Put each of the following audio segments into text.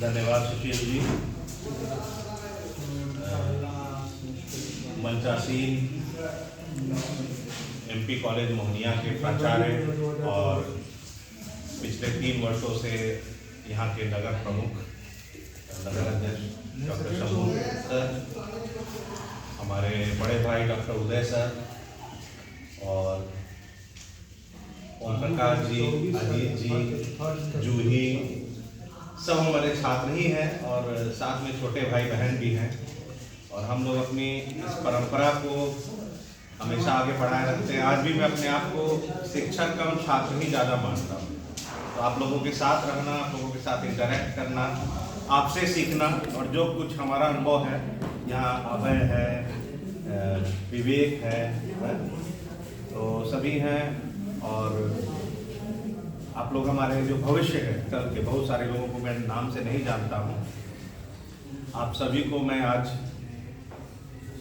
धन्यवाद Sushil ji. मंचासीन MP college Mohania के प्राचार्य और पिछले 3 वर्षों से यहाँ के नगर प्रमुख नगर अध्यक्ष डॉक्टर शंभू सर, हमारे बड़े भाई डॉक्टर उदय सर और ओम प्रकाश जी, अजीत जी, जूही, सब हमारे छात्र ही हैं और साथ में छोटे भाई बहन भी हैं। और हम लोग अपनी इस परंपरा को हमेशा आगे बढ़ाए रखते हैं। आज भी मैं अपने आप को शिक्षक कम छात्र ही ज़्यादा मानता हूँ। तो आप लोगों के साथ रहना, आप लोगों के साथ इंटरेक्ट करना, आपसे सीखना, और जो कुछ हमारा अनुभव है, यहाँ अभय है, विवेक है, तो सभी हैं। और आप लोग हमारे जो भविष्य है, कल के बहुत सारे लोगों को मैं नाम से नहीं जानता हूँ। आप सभी को मैं आज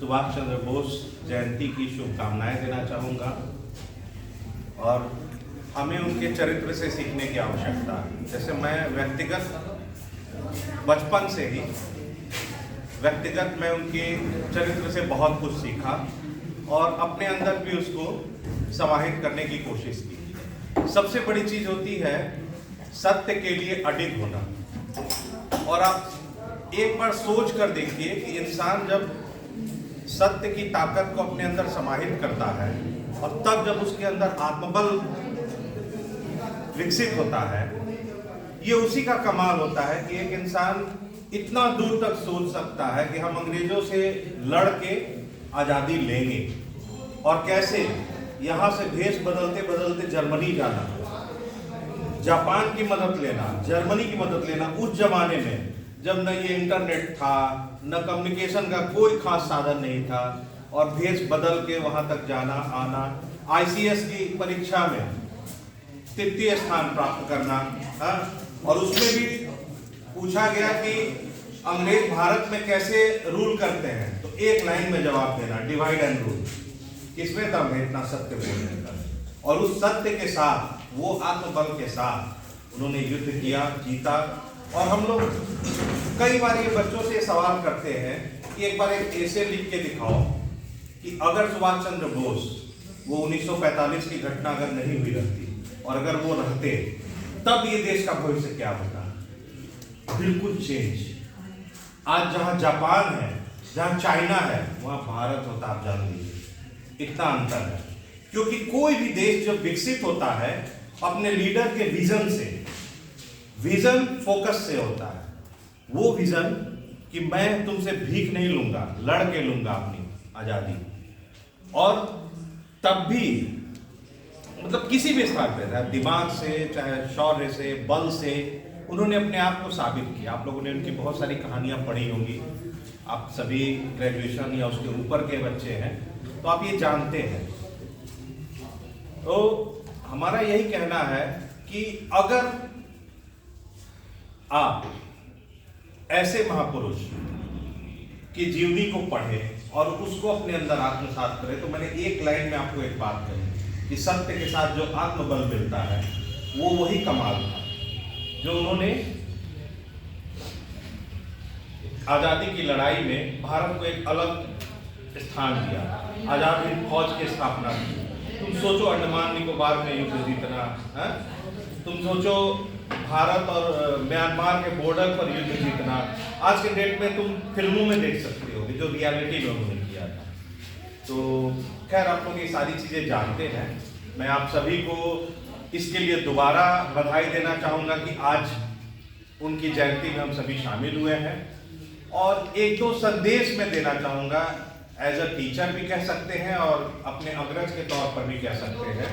सुभाष चंद्र बोस जयंती की शुभकामनाएं देना चाहूँगा। और हमें उनके चरित्र से सीखने की आवश्यकता है। जैसे मैं व्यक्तिगत बचपन से ही मैं उनके चरित्र से बहुत कुछ सीखा और अपने अंदर भी उसको समाहित करने की कोशिश की। सबसे बड़ी चीज होती है सत्य के लिए अडिग होना। और आप एक बार सोच कर देखिए कि इंसान जब सत्य की ताकत को अपने अंदर समाहित करता है और तब जब उसके अंदर आत्मबल विकसित होता है, ये उसी का कमाल होता है कि एक इंसान इतना दूर तक सोच सकता है कि हम अंग्रेजों से लड़ के आजादी लेंगे और कैसे यहाँ से भेष बदलते बदलते जर्मनी जाना, जापान की मदद लेना, जर्मनी की मदद लेना, उस जमाने में जब न ये इंटरनेट था, न कम्युनिकेशन का कोई खास साधन नहीं था, और भेष बदल के वहां तक जाना आना, आईसीएस की परीक्षा में 3य स्थान प्राप्त करना, और उसमें भी पूछा गया कि अंग्रेज भारत में कैसे रूल करते हैं, तो एक लाइन में जवाब देना, डिवाइड एंड रूल। किसमें दम है इतना सत्य बोलने का? और उस सत्य के साथ, वो आत्मबल के साथ उन्होंने युद्ध किया, जीता। और हम लोग कई बार ये बच्चों से सवाल करते हैं कि एक बार एक ऐसे लिख के दिखाओ कि अगर सुभाष चंद्र बोस वो 1945 की घटना अगर नहीं हुई रहती और अगर वो रहते, तब ये देश का भविष्य क्या होता? बिल्कुल चेंज। आज जहां जापान है, जहां चाइना है, वहां भारत होता, आप जान लीजिए। इतना अंतर है, क्योंकि कोई भी देश जब विकसित होता है अपने लीडर के विजन से, विजन फोकस से होता है। वो विजन कि मैं तुमसे भीख नहीं लूंगा, लड़ के लूंगा अपनी आजादी। और तब भी मतलब किसी भी स्तर पे, दिमाग से, चाहे शौर्य से, बल से, उन्होंने अपने आप को साबित किया। आप लोगों ने उनकी बहुत सारी कहानियां पढ़ी होंगी। आप सभी ग्रेजुएशन या उसके ऊपर के बच्चे हैं, तो आप ये जानते हैं। तो हमारा यही कहना है कि अगर आप ऐसे महापुरुष की जीवनी को पढ़ें और उसको अपने अंदर आत्मसात करें, तो मैंने एक लाइन में आपको एक बात कही कि सत्य के साथ जो आत्मबल मिलता है, वो वही कमाल था जो उन्होंने आजादी की लड़ाई में भारत को एक अलग स्थान दिया, आजाद हिंद फौज की स्थापना की। तुम सोचो अंडमान निकोबार में युद्ध जीतना, तुम सोचो भारत और म्यांमार के बॉर्डर पर युद्ध जीतना। आज के डेट में तुम फिल्मों में देख सकते हो जो रियलिटी में उन्होंने किया था। तो खैर, आप लोग ये सारी चीजें जानते हैं। मैं आप सभी को इसके लिए दोबारा बधाई देना चाहूंगा कि आज उनकी जयंती में हम सभी शामिल हुए हैं। और एक दो संदेश मैं देना चाहूंगा, एज अ टीचर भी कह सकते हैं और अपने अग्रज के तौर पर भी कह सकते हैं,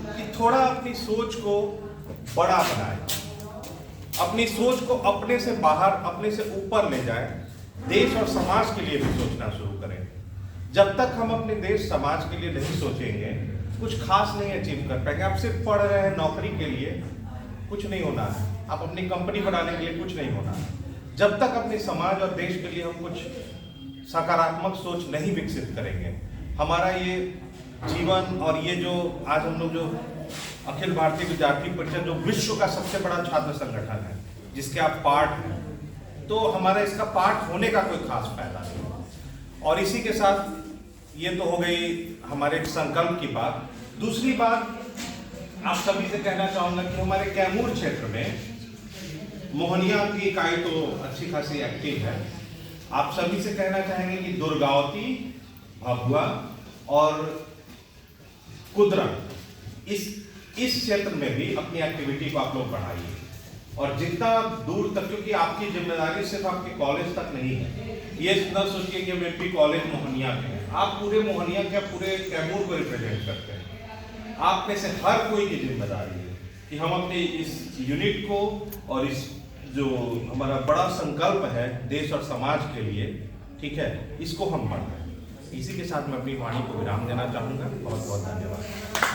कि थोड़ा अपनी सोच को बड़ा बनाएं, अपनी सोच को अपने से बाहर, अपने से ऊपर ले जाएं, देश और समाज के लिए भी सोचना शुरू करें। जब तक हम अपने देश समाज के लिए नहीं सोचेंगे, कुछ खास नहीं अचीव कर पाएंगे। आप सिर्फ पढ़ रहे हैं नौकरी के लिए, कुछ नहीं होना है। आप अपनी कंपनी बनाने के लिए, कुछ नहीं होना है। जब तक अपने समाज और देश के लिए हम कुछ सकारात्मक सोच नहीं विकसित करेंगे, हमारा ये जीवन और ये जो आज हम लोग जो अखिल भारतीय विद्यार्थी परिषद जो विश्व का सबसे बड़ा छात्र संगठन है, जिसके आप पार्ट हैं, तो हमारा इसका पार्ट होने का कोई खास फायदा नहीं। और इसी के साथ ये तो हो गई हमारे संकल्प की बात। दूसरी बात आप सभी से कहना चाहूंगा कि हमारे कैमूर क्षेत्र में मोहनिया की इकाई तो अच्छी खासी एक्टिव है। आप सभी से कहना चाहेंगे कि दुर्गावती, भभुआ और कुदरा इस क्षेत्र में भी अपनी एक्टिविटी को आप लोग बढ़ाइए, और जितना दूर तक, क्योंकि आपकी जिम्मेदारी सिर्फ आपके कॉलेज तक नहीं है। ये न सोचिए कि हम एमपी कॉलेज मोहनिया के हैं, आप पूरे मोहनिया के, पूरे कैमूर को रिप्रेजेंट करते हैं। आप में से हर कोई की जिम्मेदारी है कि हम अपने इस यूनिट को और इस जो हमारा बड़ा संकल्प है देश और समाज के लिए, ठीक है, इसको हम बढ़ाएं। इसी के साथ मैं अपनी वाणी को विराम देना चाहूँगा। बहुत बहुत धन्यवाद।